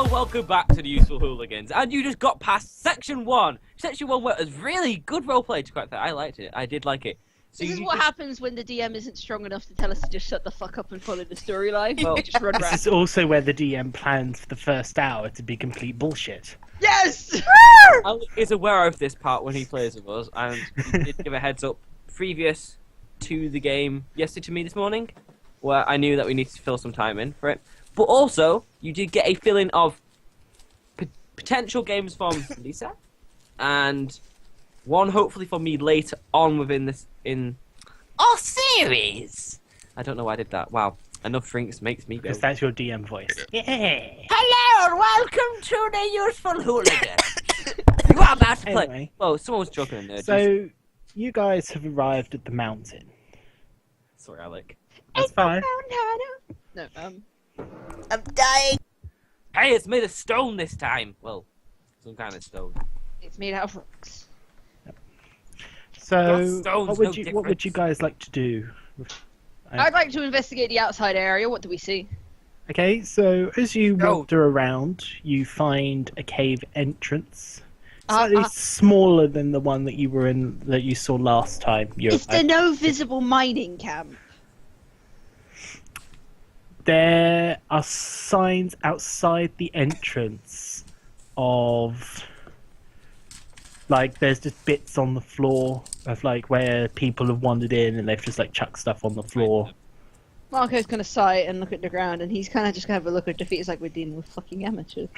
Hello, welcome back to the Useful Hooligans. And you just got past Section 1. Section 1 was really good roleplay, to quite fair. I liked it. I did like it. So this is what happens when the DM isn't strong enough to tell us to just shut the fuck up and follow the storyline. Well, just run This around. is also where the DM plans for the first hour to be complete bullshit. Yes! Alec is aware of this part when he plays with us, and he did give a heads up previous to the game yesterday to me this morning, where I knew that we needed to fill some time in for it. But also, you did get a feeling of potential games from Lisa, and one hopefully for me later on within this in our series. I don't know why I did that. Wow, enough drinks makes me go. Because that's your DM voice. Yeah. Hello and welcome to the Useful Hooligans. You are about to play. Anyway. Oh, someone was joking in there. So, you guys have arrived at the mountain. Sorry, Alec. That's fine. No, I'm dying. Hey, it's made of stone this time. Well, some kind of stone. it's made out of rocks. So, stone's what no would you guys like to do? I'd like to investigate the outside area. What do we see? Okay, so as you Go. wander around, you find a cave entrance. Slightly smaller than the one that you were in, that you saw last time. Is there no visible mining camp? There are signs outside the entrance of, like, there's just bits on the floor of, like, where people have wandered in and they've just, like, chucked stuff on the floor. Marco's gonna sigh and look at the ground, and he's kind of just gonna have a look at defeat. It's like we're dealing with fucking amateurs.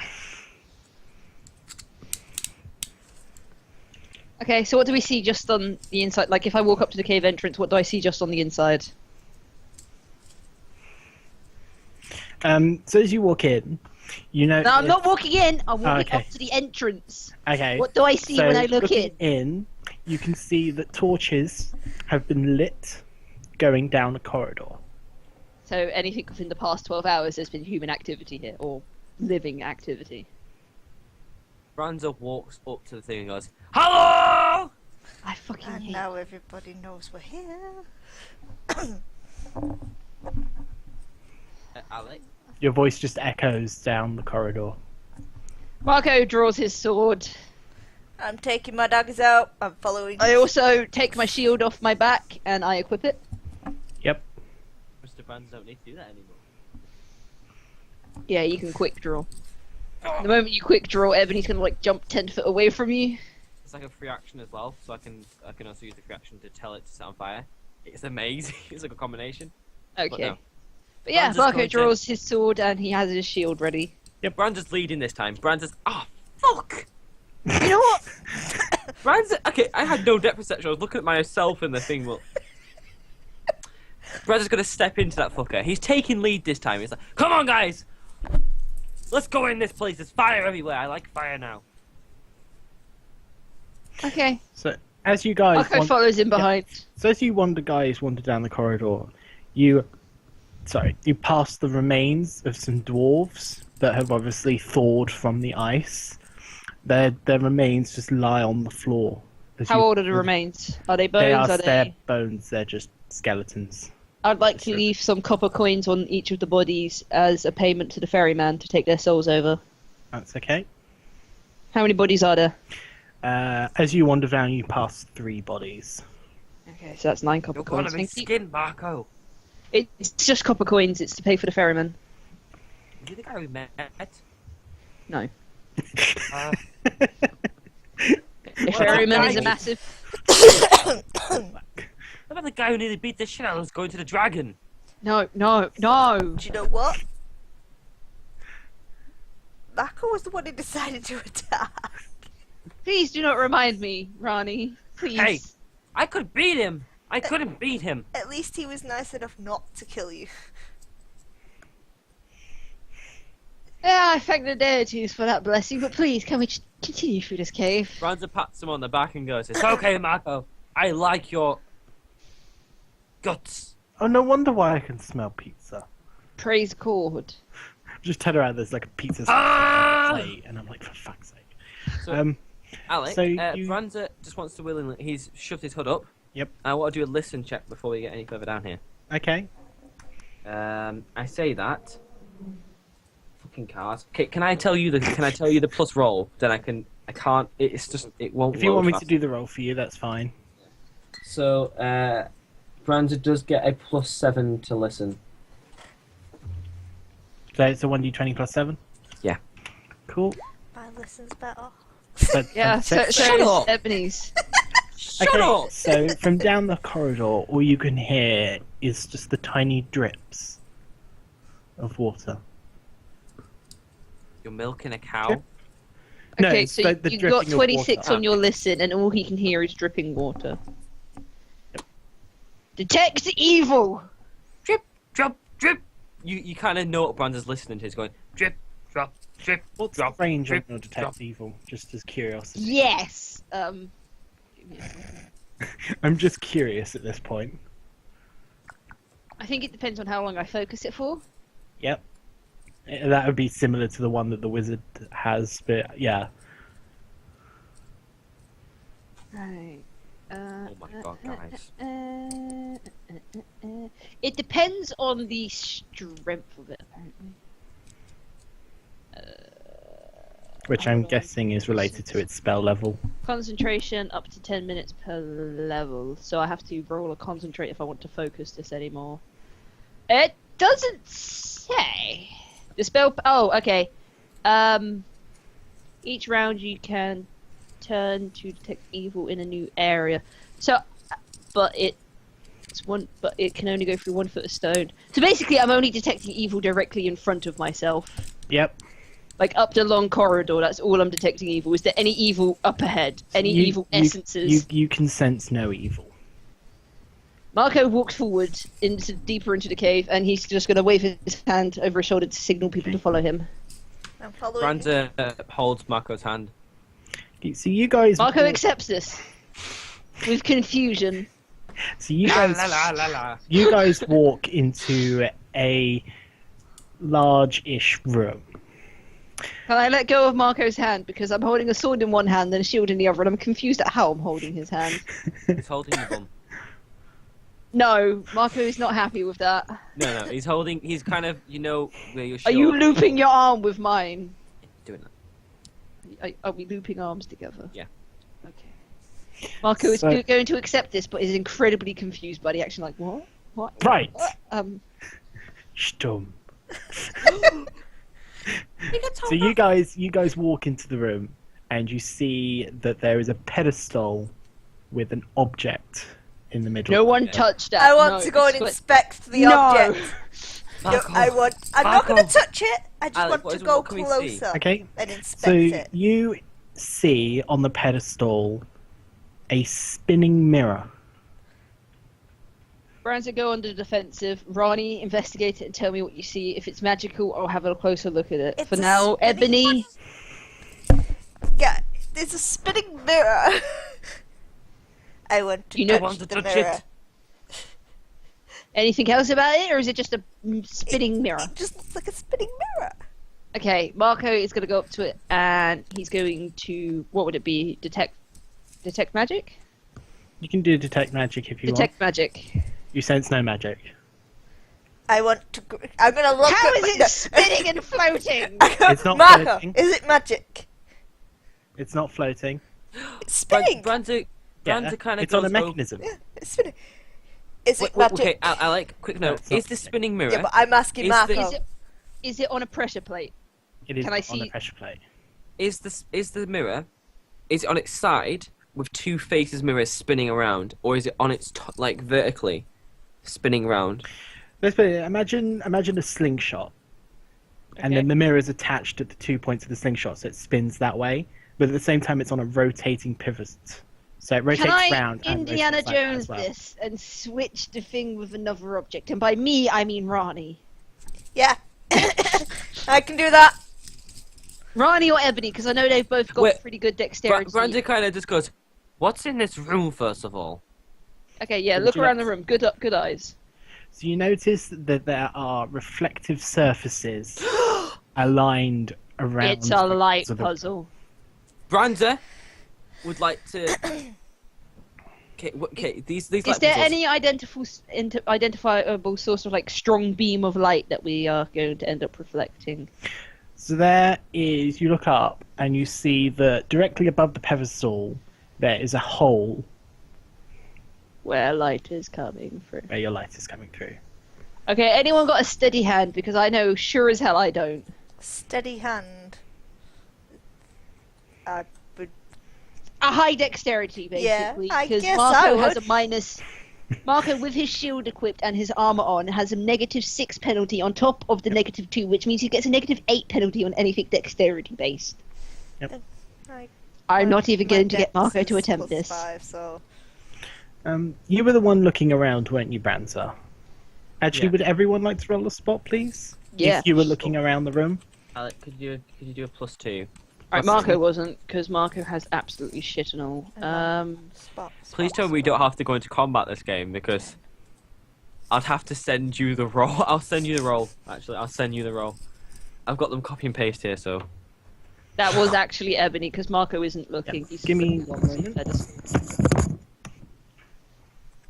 Okay, so what do we see just on the inside? Like, if I walk up to the cave entrance, what do I see just on the inside? So as you walk in, you know... No, I'm not walking in. I'm walking okay. up to the entrance. Okay. What do I see when I look looking in? you can see that torches have been lit going down a corridor. So anything within the past 12 hours, there's been human activity here, or living activity. Ranzo walks up to the thing and goes, "Hello!" I fucking And hate now everybody knows we're here. Alec. Your voice just echoes down the corridor. Marco draws his sword. I'm taking my daggers out. I'm following. I also take my shield off my back and I equip it. Yep. Mr. Brands don't need to do that anymore. Yeah, you can quick draw. The moment you quick draw, Ebony's gonna like jump 10 foot away from you. It's like a free action as well, so I can also use the free action to tell it to set on fire. It's amazing. It's like a combination. Okay. no. But yeah, Bran's just Marco going to- draws his sword and he has his shield ready. Yeah, Brands is leading this time. Brands is fuck. You know what? Brands. Okay, I had no depth perception. I was looking at myself in the thing. But Brands is gonna step into that fucker. He's taking lead this time. He's like, "Come on, guys, let's go in this place. There's fire everywhere. I like fire now." Okay. So as you guys Marco follows in behind. So as you wander down the corridor, you pass the remains of some dwarves that have obviously thawed from the ice. Their remains just lie on the floor. How old are the remains? Are they They bones? are Are their they? bones. They're just skeletons. I'd like to leave some copper coins on each of the bodies as a payment to the ferryman to take their souls over. That's okay. How many bodies are there? As you wander down, you pass 3 bodies. Okay, so that's 9 copper You're gonna coins. be Thank you. skinned, Marco. It's just copper coins. It's to pay for the ferryman. Is he the guy we met? No. Uh, The ferryman is a guy? massive. What about the guy who nearly beat the shit out of us going to the dragon? No. Do you know what? Mako was the one who decided to attack. Please do not remind me, Rani. Please. Hey. I could beat him. I couldn't beat him. At least he was nice enough not to kill you. Yeah, I thank the deities for that blessing, but please, can we just continue through this cave? Ranza pats him on the back and goes, "It's okay, Marco. I like your guts." Oh, no wonder why I can smell pizza. Praise God. Just turn around, there's like a pizza Ah! plate, and I'm like, for fuck's sake. So, Alec, so you- Ranza just wants to willingly. He's shoved his hood up. Yep. I want to do a listen check before we get any further down here. Okay. I say that. fucking card. Okay, can I tell you the plus roll? Then I can't. It's just it won't. If you load want me fast. to do the roll for you, that's fine. So, Branda does get a +7 to listen. So it's a 1d20 plus 7? Yeah. Cool. My listen's better. But, Yeah, so Shut is up. Ebony's. Shut okay, up! so from down the corridor, all you can hear is just the tiny drips of water. You're milking a cow. Drip. No, Okay, it's so like the you've got dripping of 26 water. on your listen, and all he can hear is dripping water. Detect evil! Drip, drop, drip. You kind of know what Branda's listening to. He's going drip, drop, drip. What's drop, the range on drip, your detect drop. evil? Just as curiosity. Yes! I'm just curious at this point. I think it depends on how long I focus it for. Yep. That would be similar to the one that the wizard has, but yeah. Right. Oh my god, guys. It depends on the strength of it, apparently. Which I'm Hold on. guessing is related to its spell level. Concentration up to 10 minutes per level, so I have to roll a concentrate if I want to focus this anymore. It doesn't say. The spell. Oh, okay. Each round you can turn to detect evil in a new area. So, but it can only go through 1 foot of stone. So basically, I'm only detecting evil directly in front of myself. Yep. Like up the long corridor, that's all I'm detecting evil. Is there any evil up ahead? Any evil essences? You can sense no evil. Marco walks forward deeper into the cave, and he's just going to wave his hand over his shoulder to signal people to follow him. I'm following. Branda holds Marco's hand. So you guys. Marco accepts this with confusion. So you La, guys. la, la, la, la. You guys walk into a large-ish room. Can I let go of Marco's hand because I'm holding a sword in one hand and a shield in the other, and I'm confused at how I'm holding his hand. He's holding your bum. No, Marco is not happy with that. No, he's holding. He's kind of, where you're. Are you looping your arm with mine? doing that? Are we looping arms together? Yeah. Okay. Marco is So- going to accept this, but is incredibly confused by the action. Like, what? What? Right. What? Stum. So you guys walk into the room and you see that there is a pedestal with an object in the middle. No one touched that. I want No, to go and it's- inspect the No. object. No, Marco. I'm not going to touch it. I just Alex, want to go what can we see? closer Okay. and So inspect it. you see on the pedestal a spinning mirror. Brands go on the defensive. Ronnie, investigate it and tell me what you see. If it's magical, I'll have a closer look at it. It's For a now, spinning Ebony. Yeah, there's a spinning mirror. I want to You know- touch Want to the touch mirror. it? Anything else about it, or is it just a spinning mirror? It just looks like a spinning mirror. Okay, Marco is going to go up to it and he's going to, what would it be? Detect magic? You can do detect magic if you Detect magic. want. You sense no magic. I want to. I'm gonna look. How at is it spinning and floating? It's not Marco, floating. is it magic? It's not floating. It's spinning. Branda kind of it's on a mechanism. Yeah, it's spinning. Is it Wait, magic? okay, I like quick No, note. it's not Is the spinning mirror? Yeah, but I'm asking Is Marco. the- Is it on a pressure plate? It is Can I on see- a pressure plate. Is the mirror? Is it on its side with two faces mirrors spinning around, or is it on its like vertically spinning around? Let's put it, imagine a slingshot, and Okay. then the mirror is attached at the 2 points of the slingshot, so it spins that way. But at the same time, it's on a rotating pivot, so it rotates Can I round. and Indiana rotates like that Jones as well. this and switch the thing with another object? And by me, I mean Ronnie. Yeah, I can do that. Ronnie or Ebony, because I know they've both got Wait, pretty good dexterity. Branda kind of just goes, "What's in this room, first of all?" Okay, yeah, Would look you around like- the room. Good eyes. So you notice that there are reflective surfaces aligned around. It's a light the- puzzle. Branda would like to. Okay, these Is light there puzzles- any identifiable source of like strong beam of light that we are going to end up reflecting? So there is, you look up and you see that directly above the pedestal there is a hole Where light is coming through. where your light is coming through. Okay, anyone got a steady hand? Because I know sure as hell I don't. Steady hand. Would... A high dexterity, Yeah, basically. I Because guess Marco I has a would. minus. Marco, with his shield equipped and his armor on, has a -6 penalty on top of the -2, which means he gets a -8 penalty on anything dexterity based. I- I'm my- not even my going to get dex Marco to is attempt plus this. 5, so... You were the one looking around, weren't you, Branza? Actually, Yeah. would everyone like to roll a spot, please? Yeah. If you were looking around the room. Alec, could you do a +2? Alright, Marco wasn't, because Marco has absolutely shit and all. Spot, Please spot, tell me we spot. don't have to go into combat this game, because I'd have to send you the roll. I'll send you the roll. Actually, I'll send you the roll. I've got them copy and paste here, so That was actually Ebony, because Marco isn't looking. Yep. He's Give me sitting on 1 the moment. pedestal.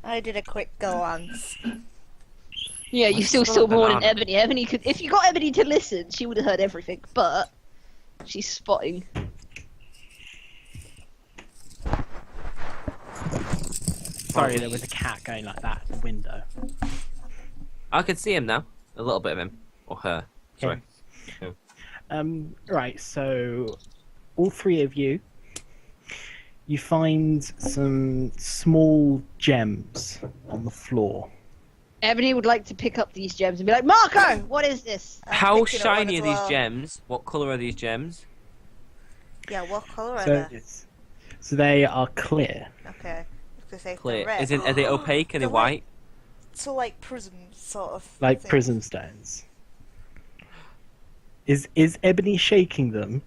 I did a quick glance. Yeah, you still Still saw more than banana. Ebony. Ebony could, if you got Ebony to listen, she would have heard everything. But she's spotting. Sorry, there was a cat going like that at the window. I can see him now. A little bit of him or her. Sorry. Right, so all three of you, you find some small gems on the floor. Ebony would like to pick up these gems and be like, Marco, what is this? I'm How picking up one shiny as are these well. gems? What color are these gems? Yeah, what colour are So, they? so they are clear. Okay. Because they're Clear. red. Are they opaque? Are they They're white? So like prism sort of Like thing. prism stones. Is Ebony shaking them?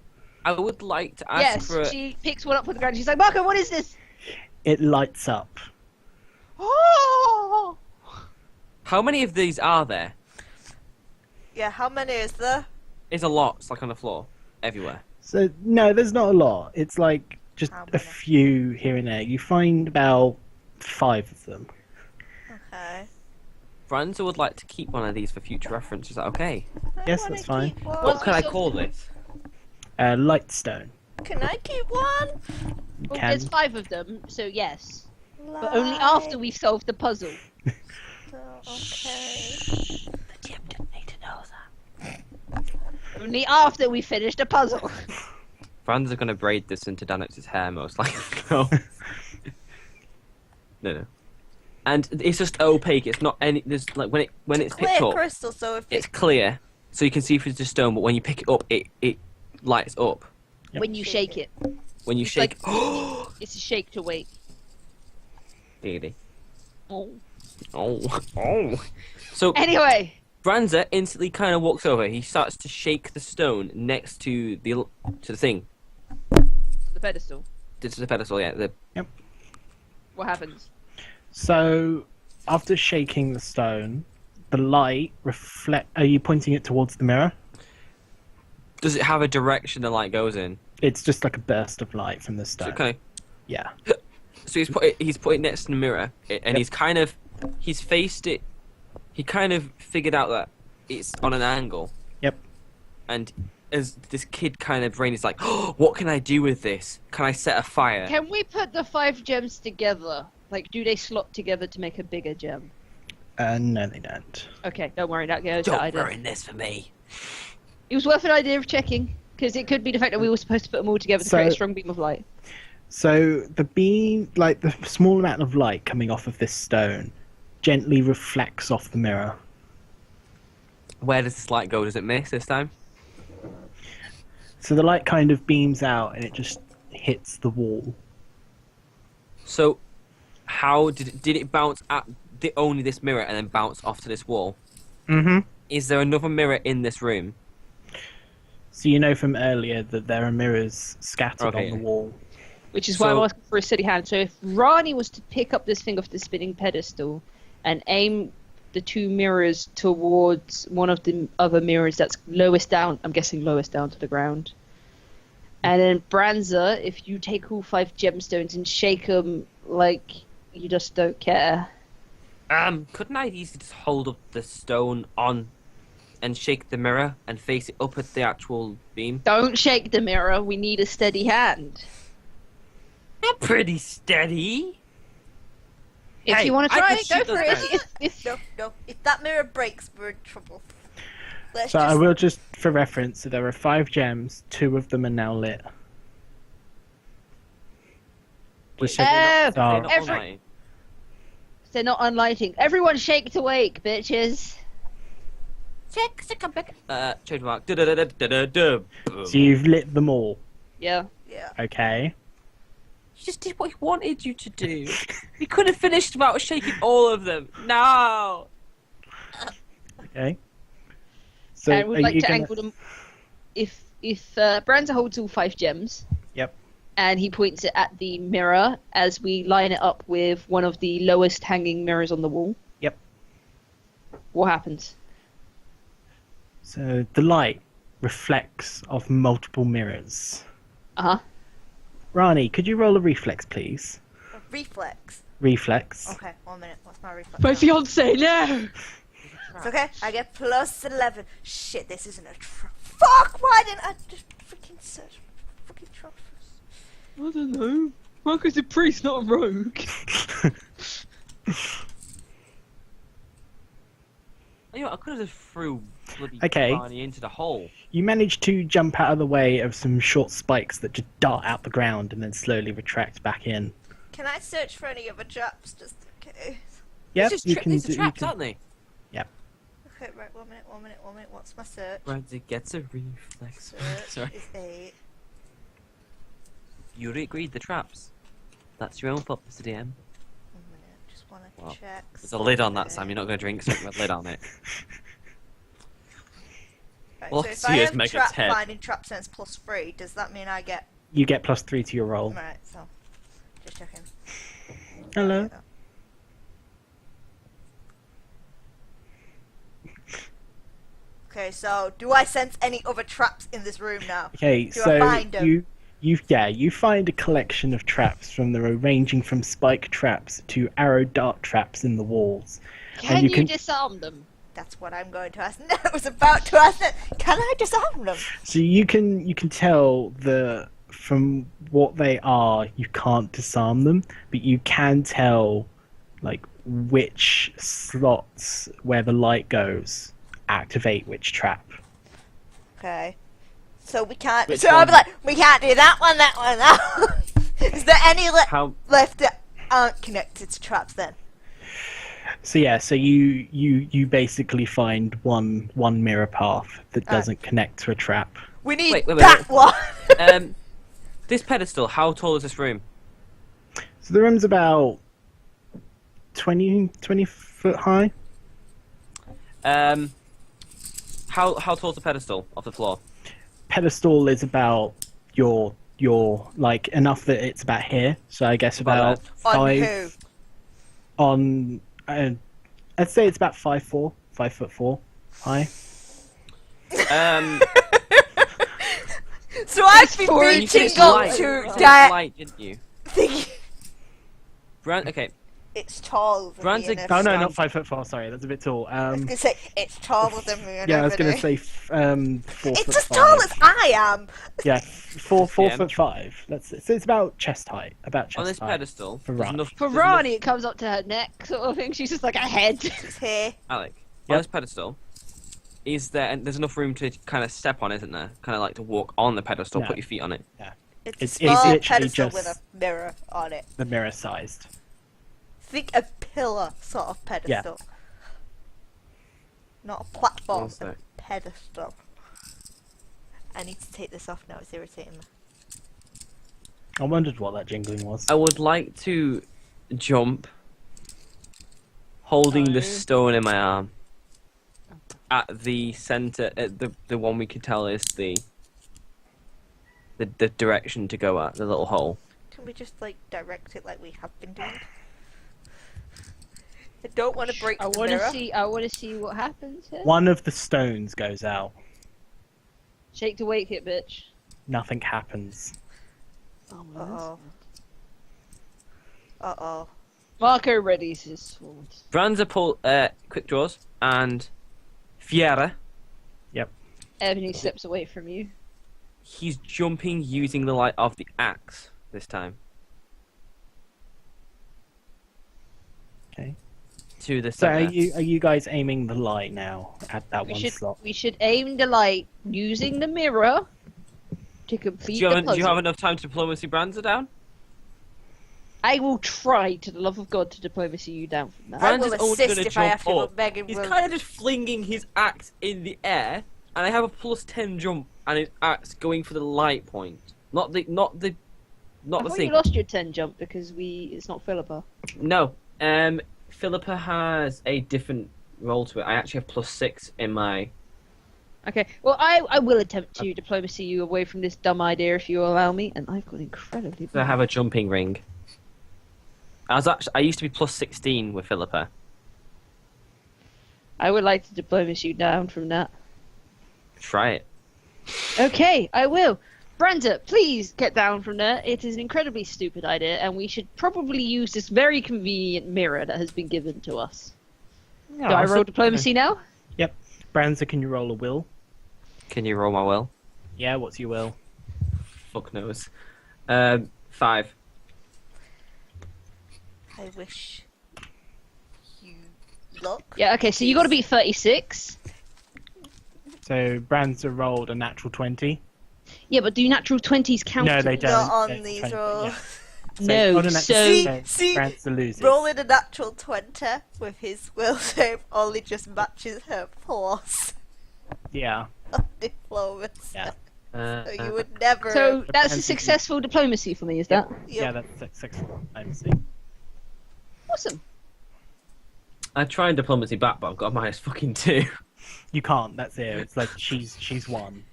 I would like to ask Yes, for. she picks one up from the ground. She's like, Marco, what is this? It lights up. Oh! How many of these are there? Yeah, how many is there? It's a lot. It's like on the floor, everywhere. So no, there's not a lot. It's like just How a many? few here and there. You find about 5 of them. Okay. Franza would like to keep one of these for future reference. Is that okay? I Yes, wanna that's fine. keep one. What can I call this? Lightstone. Can I keep one? You Well, can. there's 5 of them, so yes. But only after we've solved the puzzle. Okay. The gym didn't need to know that. Only after we finish the puzzle. Fran's gonna braid this into Danex's hair, most likely. No. No. And it's just opaque. It's not any. There's like when it's picked Clear up, crystal, so if it's it... clear, so you can see through the stone. But when you pick it up, it lights up. Yep. When you shake it. When you It's shake. like- It's a shake to wake. Diggity. Oh. Oh. So Anyway, Branza instantly kind of walks over. He starts to shake the stone next to the thing, the pedestal. to the pedestal. Yeah. What happens? So after shaking the stone, the light reflect. Are you pointing it towards the mirror? Does it have a direction the light goes in? It's just like a burst of light from the So stone. kind of. Yeah. So he's put it next to the mirror, and Yep. he's faced it. He kind of figured out that it's on an angle. Yep. And as this kid kind of brain is like, oh, what can I do with this? Can I set a fire? Can we put the 5 gems together? Like, do they slot together to make a bigger gem? No, they don't. Okay, don't worry, that goes. Don't I don't. ruin this for me. It was worth an idea of checking, because it could be the fact that we were supposed to put them all together to So- create a strong beam of light. So the beam, like the small amount of light coming off of this stone, gently reflects off the mirror. Where does this light go? Does it miss this time? So the light kind of beams out and it just hits the wall. So, how did it bounce at only this mirror and then bounce off to this wall? Mm-hmm. Is there another mirror in this room? So you know from earlier that there are mirrors scattered Okay. on the wall. Which is why I'm So- asking for a steady hand. So if Rani was to pick up this thing off the spinning pedestal and aim the 2 mirrors towards one of the other mirrors that's lowest down, I'm guessing lowest down to the ground. And then Branza, if you take all 5 gemstones and shake them like you just don't care. Couldn't I easily just hold up the stone on and shake the mirror and face it up at the actual beam? Don't shake the mirror. We need a steady hand. You're pretty steady. If Hey, you want to I try could it, go shoot for those it. guys. If No. If that mirror breaks, we're in trouble. Let's So just... I will just, for reference, so there are 5 gems. 2 of them are now lit. Just so- They're Oh. not Every- online. they're not unlighting. Everyone shake to wake, bitches. Trademark. Du-du-du-du-du-du. So you've lit them all. Yeah. Yeah. Okay. You just did what he wanted you to do. You could have finished without shaking all of them. No. Okay. So And we'd are like you to gonna... angle them. If Branza holds all 5 gems. Yep. And he points it at the mirror as we line it up with one of the lowest hanging mirrors on the wall. Yep. What happens? So the light reflects off multiple mirrors. Uh-huh. Rani, could you roll a reflex, please? A reflex. Reflex. Okay, 1 minute. What's my reflex? My fiance, no! It's okay. I get plus 11. Shit, this isn't a trap. Fuck! Why didn't I just freaking search for fucking trap first? I don't know. Marco's a priest, not a rogue. You know, I could have just threw bloody Okay. Barney into the hole. You manage to jump out of the way of some short spikes that just dart out the ground and then slowly retract back in. Can I search for any other traps just in case? Yep, These you are can these are do. You traps, can... aren't they? Okay, right, 1 minute. What's my search? Brandy gets a reflex. Search Sorry. is 8. You already agreed the traps. That's your own fault, Mr. DM. 1 minute, just wanna Well, check. There's a lid on that, something. Sam. You're not going to drink something with a lid on it. Right, Well, so if see I his have mega trap head. finding trap sense plus 3, does that mean I get... You get +3 to your roll. Right, so... Just checking. Hello. Okay, so do I sense any other traps in this room now? Okay, Do I so find 'em? you find a collection of traps from the ranging from spike traps to arrow dart traps in the walls. Can you you can- disarm them? That's what I'm going to ask. No, I was about to ask that. Can I disarm them? So you can tell from what they are, you can't disarm them, but you can tell like which slots where the light goes activate which trap. Okay. So we can't... Which so I'll be one? like, we can't do that one. Is there any How? left that aren't connected to traps then? So yeah, so you basically find one mirror path that doesn't connect to a trap. We need Wait, that one. This pedestal. How tall is this room? So the room's about 20 foot high. How tall's the pedestal off the floor? Pedestal is about your like enough that it's about here. So I guess about About On 5 who? on. I'd say it's about 5'4", 5'4" high. So I've been for you reaching to up light. to You said that light, didn't you? thing. Okay. It's taller than Brand's me. a- and Oh no, everything. not 5'4". Sorry, that's a bit tall. I was gonna say it's taller than me. And Yeah, I was gonna everything. say 4 It's foot as 5. tall as I am. Yeah, 4 Yeah. foot 5. So it's about chest height. About chest On this height. pedestal, For there's Rani. enough. For there's Rani, enough- it comes up to her neck, sort of thing. She's just like a head. It's here. Alec, Yep. on this pedestal, is there? And there's enough room to kind of step on, isn't there? Kind of like to walk on the pedestal, No. put your feet on it. It's It's a small literally pedestal just- with a mirror on it. The mirror sized. Think a pillar sort of pedestal. Not a platform, What's a that? pedestal. I need to take this off now, it's irritating me. I wondered what that jingling was. I would like to jump, holding the Oh. stone in my arm, at the center, at the one we could tell is the direction to go at, the little hole. Can we just like direct it like we have been doing? I don't want to break I the want mirror. to see. I want to see what happens here. One of the stones goes out. Shake to wake it, bitch. Nothing happens. Oh, Uh-oh. Uh-oh. Marco readies his sword. Branza pull quick draws and Fiera Yep. Ebony steps away from you. He's jumping using the light of the axe this time. Okay. To the So are center. you guys aiming the light now at that one slot? We should aim the light using the mirror to complete the Do puzzle. you have enough time to diplomacy Branza down? I will try, to the love of God, to diplomacy you down from that. I Branza's will only assist gonna if I have jump to, up. but Megan He's will. kind of just flinging his axe in the air, and I have a +10 jump, and his axe going for the light point, not the I thought thing. you lost your 10 jump because it's not Philippa. No, Philippa has a different roll to it. I actually have +6 in my. Okay, well, I will attempt to diplomacy you away from this dumb idea if you allow me, and I've got incredibly. I have a jumping ring. I used to be +16 with Philippa. I would like to diplomacy you down from that. Try it. Okay, I will. Brenda, please get down from there. It is an incredibly stupid idea, and we should probably use this very convenient mirror that has been given to us. Do I roll diplomacy now? Yep. Branza, can you roll a will? Can you roll my will? Yeah, what's your will? Fuck knows. 5. I wish you luck. Yeah, okay, so you got to beat 36. So Branza rolled a natural 20. Yeah, but do natural 20s count? No, they don't. Not on They're these 20, rolls. yeah. No, on a natural so- 20, See, Branza loses. Rolling a natural 20 with his will save only just matches her plus Yeah. of diplomacy. Yeah. So you would never. So that's a Depends. successful diplomacy for me, is that? Yeah, that's successful. I'm Awesome. I try and diplomacy back, but I've got a -2. You can't. That's it. It's like she's won.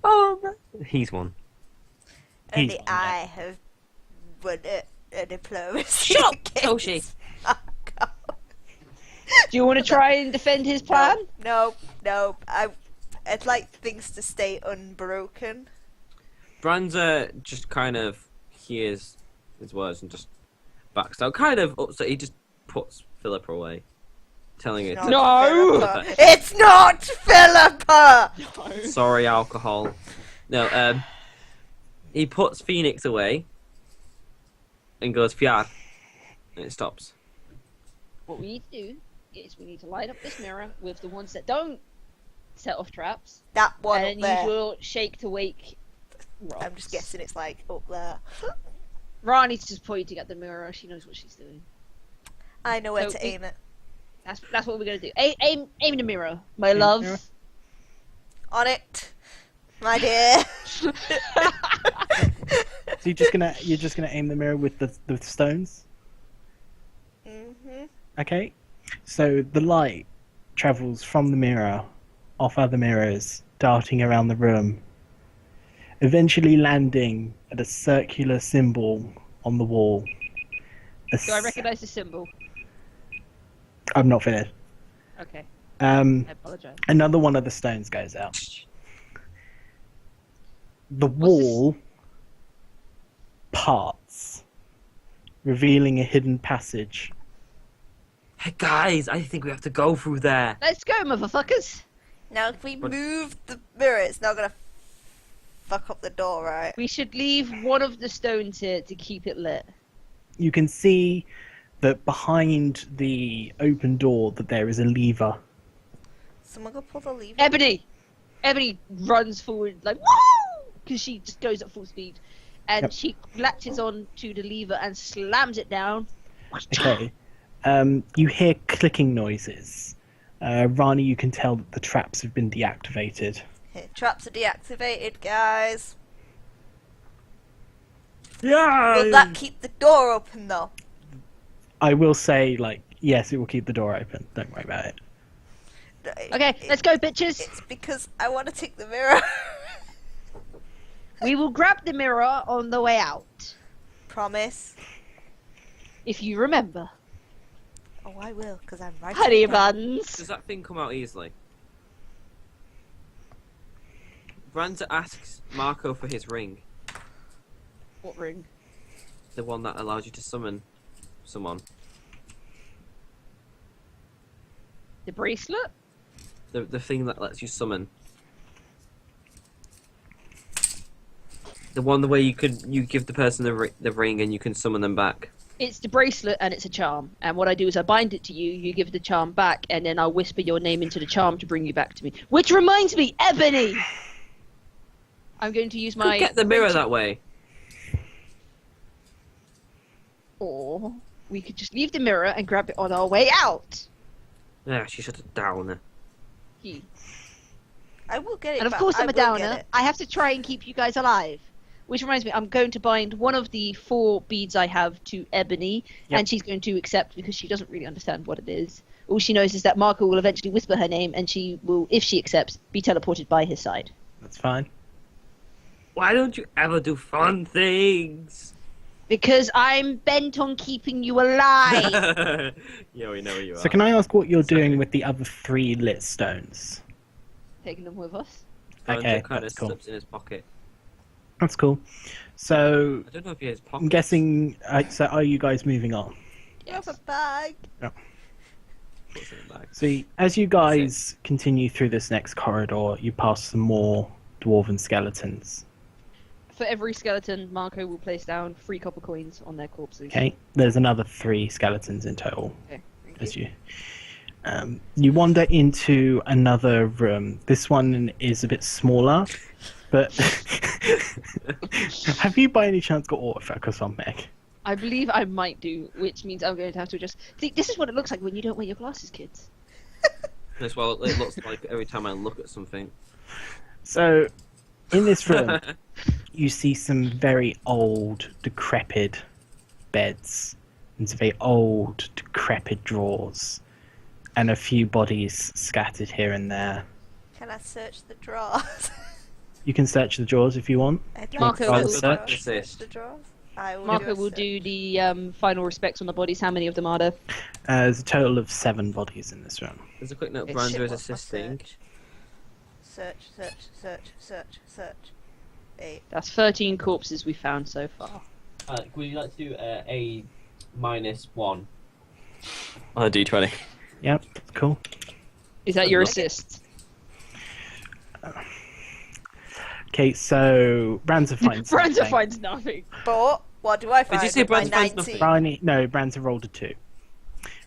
Oh, he's won. Only He's won, I have won a diplomacy. Shut up, against- Toshi. Do you want to try and defend his plan? No. I'd like things to stay unbroken. Branza just kind of hears his words and just backs out. Kind of upset. He just puts Philippa away, telling her, Not No! Philippa. It's not Philippa! "Sorry, alcohol." No, he puts Phoenix away and goes "Fiar," and it stops. What we need to do is we need to light up this mirror with the ones that don't set off traps, That one and up then there. use your shake to wake. I'm just guessing it's like up there. Rani's just pointing at the mirror. She knows what she's doing. I know where So to we- aim it. That's what we're gonna do. Aim the mirror, my the love. mirror? On it, my dear. So you're just gonna aim the mirror with the stones. Mhm. Okay. So the light travels from the mirror, off other mirrors, darting around the room, eventually landing at a circular symbol on the wall. Do I recognize the symbol? I'm not finished. Okay, I apologize. Another one of the stones goes out. The wall parts, revealing a hidden passage. Hey guys, I think we have to go through there. Let's go, motherfuckers. Now, if we But- move the mirror, it's not gonna fuck up the door, right? We should leave one of the stones here to keep it lit. You can see that behind the open door that there is a lever. Someone go pull the lever. Ebony runs forward like woo, because she just goes at full speed, and Yep. she latches on to the lever and slams it down. Okay. You hear clicking noises. Rani, you can tell that the traps have been deactivated. Here, traps are deactivated, guys. Yeah. Will that keep the door open, though? I will say, yes, it will keep the door open. Don't worry about it. Okay, let's go, bitches. It's because I want to take the mirror. We will grab the mirror on the way out, Promise. if you remember. Oh, I will, because I'm right. Honey buns. Does that thing come out easily? Branza asks Marco for his ring, What ring? the one that allows you to summon someone. The bracelet? The thing that lets you summon. The one where you give the person the ring and you can summon them back. It's the bracelet and it's a charm. And what I do is I bind it to you, you give the charm back, and then I'll whisper your name into the charm to bring you back to me. Which reminds me, Ebony! I'm going to use my... Get the mirror that way. Or we could just leave the mirror and grab it on our way out. Yeah, she shut it down. He. I will get it. And of back. course I I'm a will get downer. it. I have to try and keep you guys alive. Which reminds me, I'm going to bind one of the 4 beads I have to Ebony, Yep. and she's going to accept because she doesn't really understand what it is. All she knows is that Marco will eventually whisper her name, and she will, if she accepts, be teleported by his side. That's fine. Why don't you ever do fun things? Because I'm bent on keeping you alive. Yeah, we know where you are. So can I ask what you're doing with the other 3 lit stones? Taking them with us. Okay, kind of that's cool. slips in his pocket. That's cool. So I don't know if he has pockets. I'm guessing. So are you guys moving on? You have a bag. What's in the bag? So as you guys continue through this next corridor, you pass some more dwarven skeletons. For every skeleton, Marco will place down 3 copper coins on their corpses. Okay, there's another 3 skeletons in total. Okay, thank As you. you, you wander into another room. This one is a bit smaller, but have you by any chance got autofocus on, Meg? I believe I might do, which means I'm going to have to adjust. See, this is what it looks like when you don't wear your glasses, kids. As well, it looks like every time I look at something. So, in this room, you see some very old, decrepit beds, and some very old, decrepit drawers, and a few bodies scattered here and there. Can I search the drawers? You can search the drawers if you want. I'd Marco like to will- search Search. the drawers. I will Marco do a will search. do the final respects on the bodies. How many of them are there? There's a total of 7 bodies in this room. There's a quick note. It's Brandon shit, is what's my assisting. Search. 8. That's 13 corpses we found so far. Would you like to do a -1 on a d20? Yep, cool. Is that your Look. assist? Okay, so Branza finds Branda something. finds nothing. But what do I find? you say with my Brandon finds nothing? 19? Rani, no, Branza rolled a 2.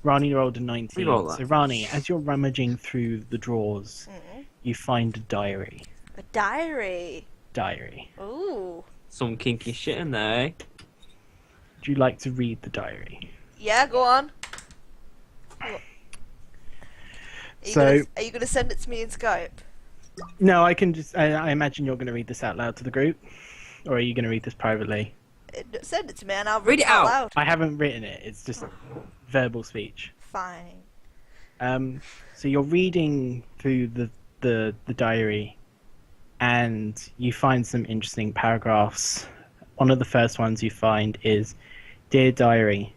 Rani rolled a 19. Reroll that. So Rani, as you're rummaging through the drawers, you find a diary. A diary. Diary. Ooh. Some kinky shit in there. Eh? Would you like to read the diary? Yeah, go on. So- Are you gonna send it to me in Skype? No, I can just. I imagine you're going to read this out loud to the group, or are you going to read this privately? Send it to me and I'll Read read it out. loud. I haven't written it. It's just verbal speech. Fine. So you're reading through the diary, and you find some interesting paragraphs. One of the first ones you find is, "Dear Diary,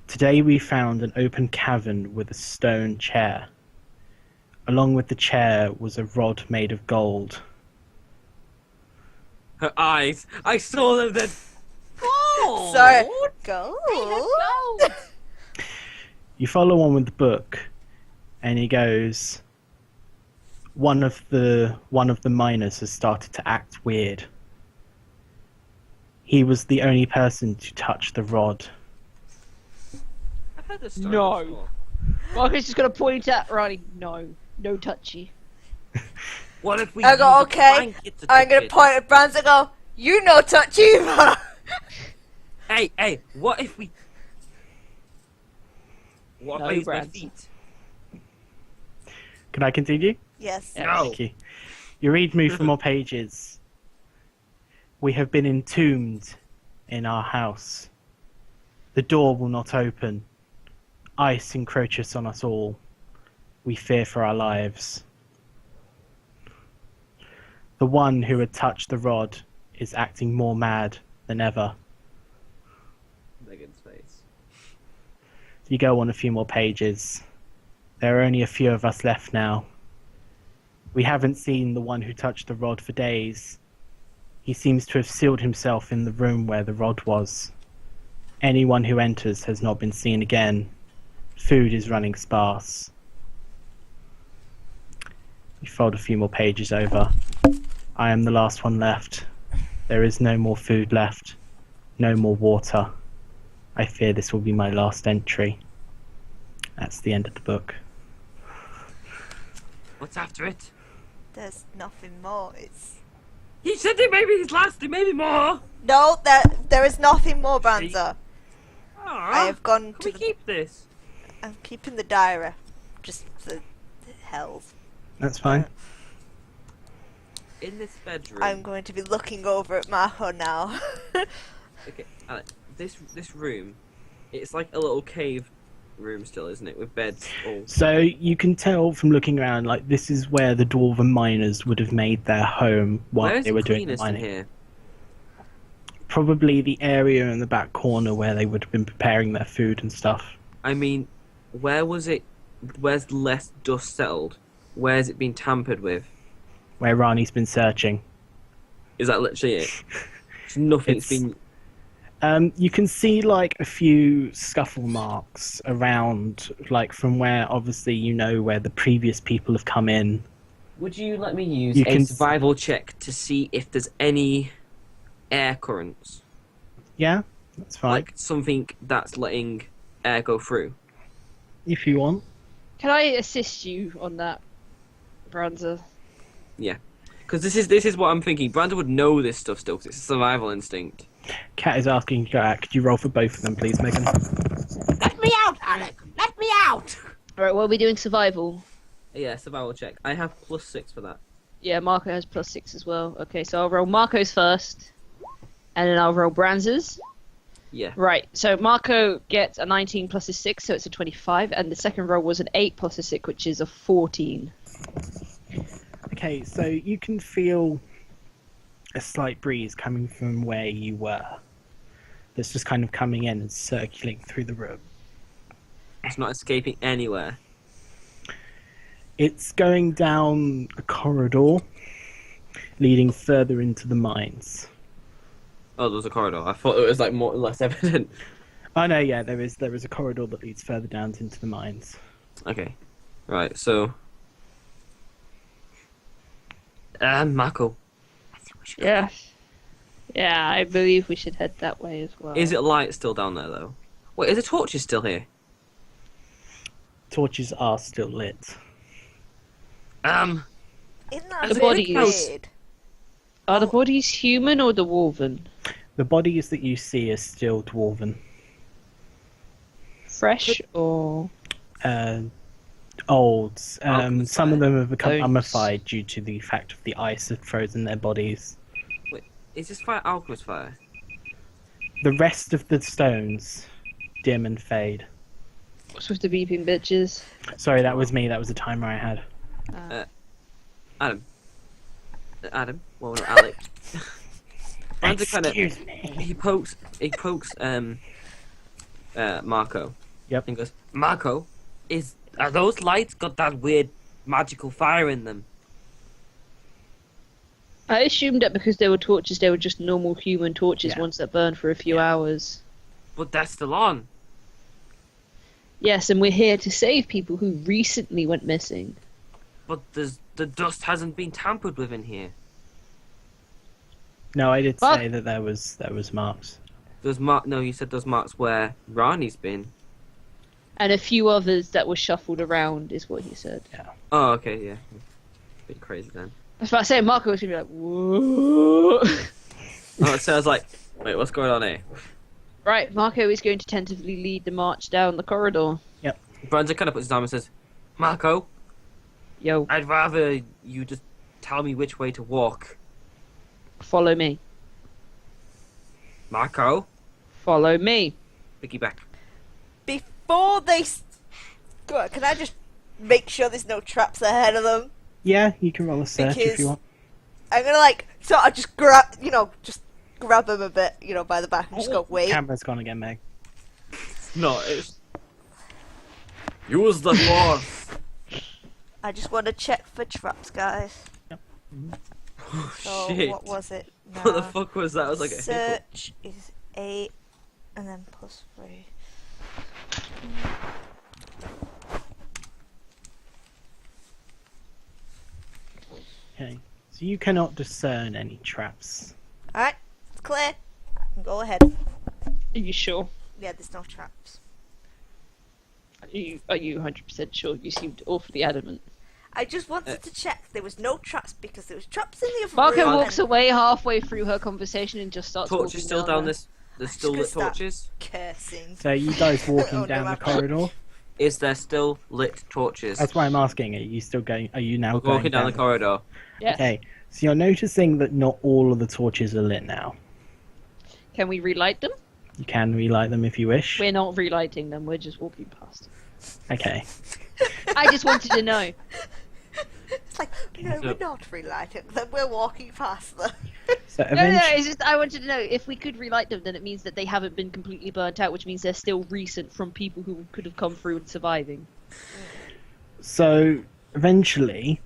today we found an open cavern with a stone chair. Along with the chair was a rod made of gold. Her eyes. I saw them then. Oh. Sorry. Gold. You follow on with the book, and he goes, one of the miners has started to act weird. He was the only person to touch the rod. I've heard this story No. before. Marco's just gonna point at Ronnie. No touchy. What if we? I go, use a okay. blanket to I'm touch gonna it? point at Brands and go, you no touch either. Hey, what if we? What No, if I use my Brad. feet? Can I continue? Yes. No. Thank you. You read me for more pages. We have been entombed in our house. The door will not open. Ice encroaches on us all. We fear for our lives. The one who had touched the rod is acting more mad than ever." Megan's face. You go on a few more pages. There are only a few of us left now. We haven't seen the one who touched the rod for days. He seems to have sealed himself in the room where the rod was. Anyone who enters has not been seen again. Food is running sparse. You fold a few more pages over. I am the last one left. There is no more food left. No more water. I fear this will be my last entry. That's the end of the book. What's after it? There's nothing more. It's He said it may be his last, it may be more. no, there is nothing more, Branza. I have gone Can to we the, keep this? I'm keeping the diary, just for the hells. That's fine. In this bedroom. I'm going to be looking over at Marco now. Okay, Alec, this room, it's like a little cave room still, isn't it? With beds all. So you can tell from looking around, like, this is where the Dwarven miners would have made their home while Where's they the were doing the cleanest in mining. here? Probably the area in the back corner where they would have been preparing their food and stuff. I mean, where was it? Where's less dust settled? Where's it been tampered with? Where Rani's been searching. Is that literally it? Nothing's been. You can see like a few scuffle marks around, like from where obviously you know where the previous people have come in. Would you let me use You a can- survival check to see if there's any air currents? Yeah, that's fine. Like something that's letting air go through? If you want. Can I assist you on that, Branza? Because this is what I'm thinking. Brandon would know this stuff still, because it's a survival instinct. Kat is asking, could you roll for both of them, please, Megan? Let me out, Alec! Let me out! Alright, what are we doing? Survival. Yeah, survival check. I have +6 for that. Yeah, Marco has +6 as well. Okay, so I'll roll Marco's first, and then I'll roll Branza's. Yeah. Right, so Marco gets a 19 plus a 6, so it's a 25, and the second roll was an 8 plus a 6, which is a 14. Okay, so you can feel a slight breeze coming from where you were. That's just kind of coming in and circulating through the room. It's not escaping anywhere. It's going down a corridor leading further into the mines. Oh, there's a corridor. I thought it was like more or less evident. Oh no, yeah, there is a corridor that leads further down into the mines. Okay. Right, so... Mako. I think we should go. Yeah. Yeah, I believe we should head that way as well. Is it light still down there, though? Wait, is the torches still here? Torches are still lit. Isn't that The a bit bodies. weird? Are the bodies human or Dwarven? The bodies that you see are still Dwarven. Fresh or... Old. Alchemist Some of fire. them have become Bones. mummified due to the fact of the ice had frozen their bodies. Is this fire alchemist fire? The rest of the stones dim and fade. What's with the beeping bitches? Sorry, that was me. That was a timer I had. Adam? Well, not Alec. Brandon kind of... Excuse me. He pokes Marco. Yep. And goes, Marco, are those lights got that weird magical fire in them? I assumed that because they were torches, they were just normal human torches, Yeah. ones that burn for a few hours. But they're still on. Yes, and we're here to save people who recently went missing. But the dust hasn't been tampered with in here. No, I did What? say that there was marks. No, you said those marks where Rani's been. And a few others that were shuffled around, is what he said. Oh, okay, yeah. Bit crazy then. I was about to say, Marco was going to be like, whoa. Oh, so I was like, wait, what's going on here? Right, Marco is going to tentatively lead the march down the corridor. Brandon kind of puts his arm and says, Marco, Yo, I'd rather you just tell me which way to walk. follow me. Marco? Follow me. Piggyback. Before they... Go on, can I just make sure there's no traps ahead of them? Yeah, you can roll a search if Because- you want. I'm gonna like, sort of just grab, just grab them a bit, by the back and just go, wait. Camera's gone again, Meg. No, it's... Use the force! I just want to check for traps, guys. Oh, So, shit. what was it? What the now? fuck was that? It was like a hiccup. Search is 8, and then +3. Okay. So you cannot discern any traps. Alright, it's clear. Go ahead. Are you sure? Yeah, there's no traps. Are you 100% sure? You seemed awfully adamant. I just wanted to check there was no traps because there was traps in the other Marco room. walks away halfway through her conversation and just starts walking Torches still down there. this. There's I'm still just lit gonna start torches. Cursing. So you guys walking Oh, no, down the I'm- corridor? Is there still lit torches? That's why I'm asking. Are you still going? Are you now We're going walking down the corridor. Yes. Okay. So you're noticing that not all of the torches are lit now. Can we relight them? You can relight them if you wish. We're not relighting them. We're just walking past. Okay. I just wanted to know. It's like, no, we're not relighting them. We're walking past them. So No, no, eventually, it's just I wanted to know if we could relight them, then it means that they haven't been completely burnt out, which means they're still recent from people who could have come through and surviving. eventually,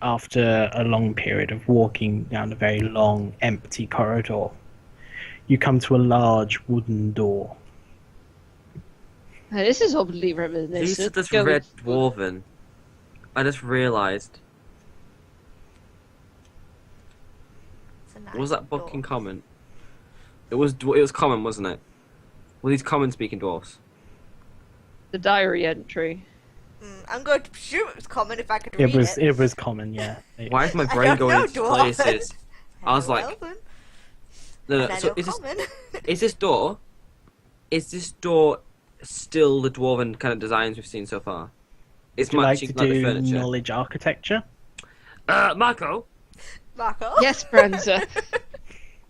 after a long period of walking down a very long, empty corridor, you come to a large wooden door. Now, this is oddly Who's reminiscent. this Go red with- dwarven? I just realised. It's a nice Was that book door. in common? It was common, wasn't it? Were these common speaking dwarfs? The diary entry. I'm going to presume it was common if I could read it. It was common, yeah. Why is my I brain don't going know, into dwarf. places? I was Hello, like, Elven. no, And no. I So know is common. this door still the dwarven kind of designs we've seen so far? It's Would you like matching to like the do furniture. knowledge architecture? Marco, Marco? Yes, Branza.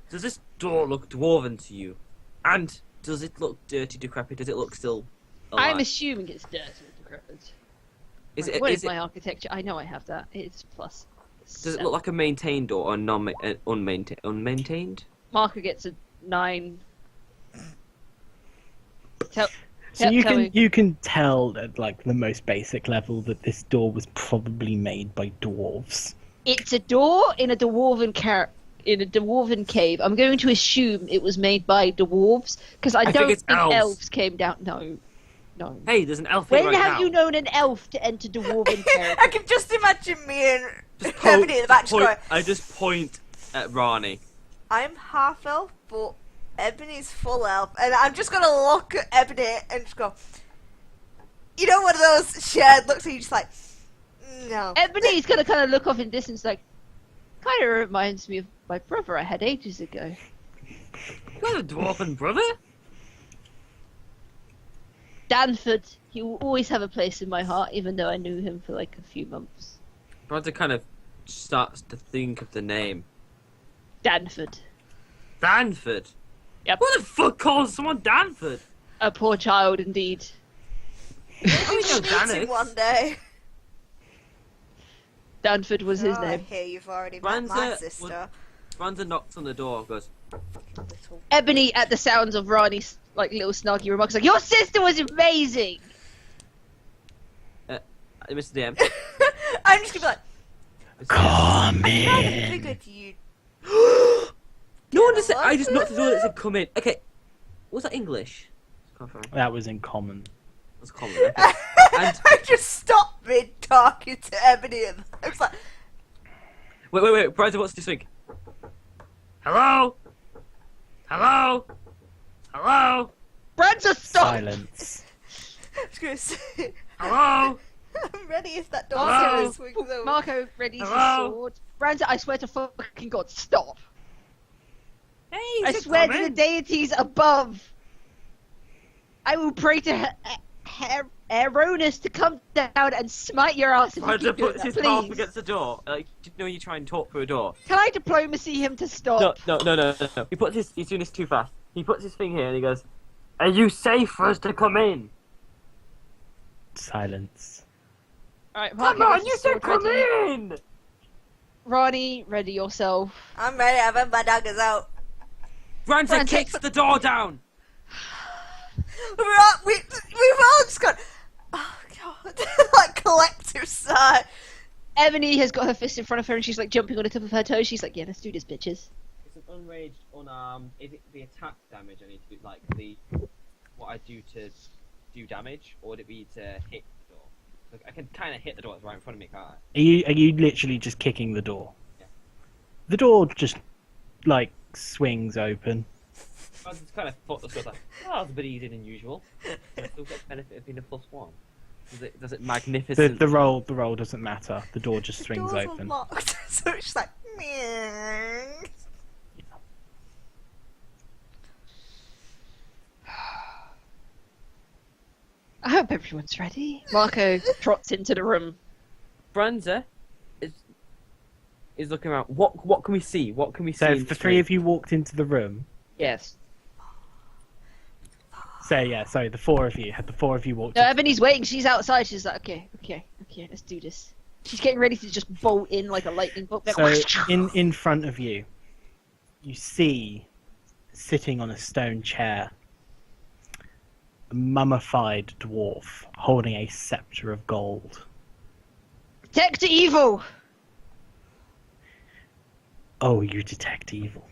does this door look dwarven to you? And does it look dirty, decrepit? Does it look still alive? I'm assuming it's dirty and decrepit. Is Right, it, what is is it, my architecture? I know I have that. It's plus. does it look like a maintained door or unmaintained? Marco gets a 9. Tell, So you tell can me. you can tell at like the most basic level that this door was probably made by dwarves. It's a door in a dwarven cave. I'm going to assume it was made by dwarves because I think don't it's think elves. elves came down. No. Hey, there's an elf here When right have now. you known an elf to enter dwarven I territory? can just imagine me and Just Ebony at the back just point- going, I just point at Rani. I'm half elf, but Ebony's full elf. And I'm just going to look at Ebony and just go, you know, one of those shared looks and you're just like, no. Ebony's gonna kind of look off in distance, like, kind of reminds me of my brother I had ages ago. You got a dwarven brother? Danford, he will always have a place in my heart, even though I knew him for like a few months. Brother kind of starts to think of the name. Danford, Danford? Yep. Who the fuck calls someone Danford? a poor child indeed. I know Meeting Danix. one day. Danford was his Oh, I name. hear you've already met my Ranza sister. Ranza knocks on the door, goes, Little. Ebony, at the sounds of Ronnie's like little snarky remarks, like, "Your sister was amazing." Mr. DM. I'm just gonna be like, Come I kind of in. figured you. No one just said, What? I just knocked the door that said come in. Okay, was that English? Confirm. That was in common. That's common. Okay. And- I just stopped mid talking to Ebony and I was like, Wait, Bryce, what's this week? Hello? Hello? Hello? Branza, stop! Silence. I was gonna say, Hello? I'm ready if that door Hello? swings over. Marco readies his Hello? sword. Branza, I swear to fucking God, stop! Hey, I is it swear to coming? the deities above. I will pray to Aeronus to come down and smite your ass if you Bryce keep doing puts that, his mouth please. against the door. Like, you know, you try and talk through a door. Can I diplomacy him to stop? No. He's doing this too fast. He puts his thing here and he goes, "Are you safe for us to come in?" Silence. Alright, Come Marco on, gets you his said sword come ready. in! Ronnie, ready yourself. I'm ready, I've had my daggers out. Ranza Ranza, kicks the door down! We've all just gone, oh god, like collective sigh. Ebony has got her fist in front of her and she's like jumping on the tip of her toes. She's like, yeah, let's do this, bitches. It's an unraged, unarmed. Is it the attack damage I need to do, like the what I do to do damage, or would it be to hit the door? Like, I can kind of hit the door that's right in front of me, can't I? Are you literally just kicking the door? The door just like swings open. I was just kind of thought this was like, oh, it's a bit easier than usual. But I still get the benefit of being a +1. Does it magnificent? The roll doesn't matter. The door just The swings door's open. unlocked, so it's just like, meh. I hope everyone's ready. Marco trots into the room. Franza is looking around. What can we see? What can we see? So in if the this three room? of you walked into the room, Yes. the four of you walked. No, into Ebony's waiting. She's outside. She's like, okay, let's do this. She's getting ready to just bolt in like a lightning bolt. So in front of you, you see, sitting on a stone chair, a mummified dwarf holding a scepter of gold. Detect evil. Oh, you detect evil.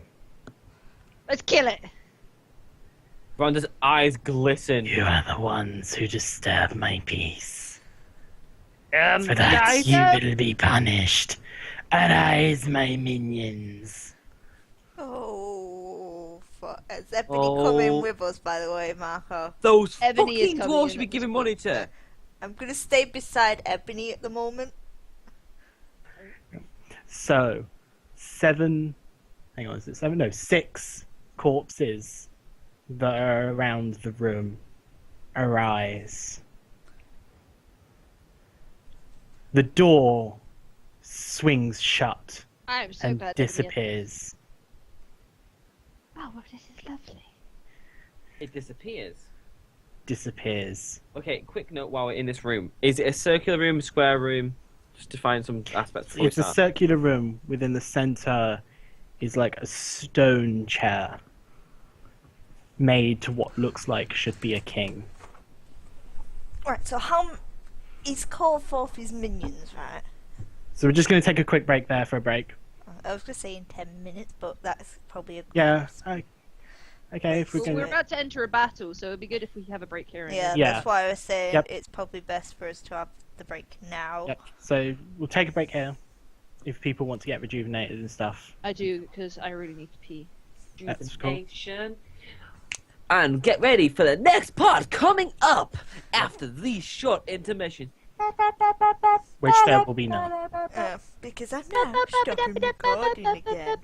Let's kill it. Franza's eyes glisten. You are the ones who disturb my peace. For guys, that you will be punished. Arise, my minions. Oh, has Ebony come in with us, by the way, Marco? Those Ebony is fucking coming dwarves in should be at giving this money point. to. I'm gonna stay beside Ebony at the moment. So, 7... Hang on, is it 7? No, 6 corpses that are around the room arise. The door swings shut I'm so and glad. Ebony- disappears. Oh, well, this is lovely. It disappears. Disappears. Okay, quick note while we're in this room. Is it a circular room, square room? Just to find some aspects for It's a circular room. Within the center is like a stone chair made to what looks like should be a king. Right, so he's called forth his minions, right? So we're just going to take a quick break there for a break. I was gonna say in 10 minutes, but that's probably a good Yeah. guess. Okay, if we Well, can. we're about to enter a battle, so it'd be good if we have a break here. And Yeah, there. Yeah. that's why I was saying Yep. it's probably best for us to have the break now. Yep. So we'll take a break here if people want to get rejuvenated and stuff. I do because I really need to pee. That's cool. Rejuvenation. And get ready for the next part coming up after these short intermissions. Which there will be none. Because I'm now stopping recording again.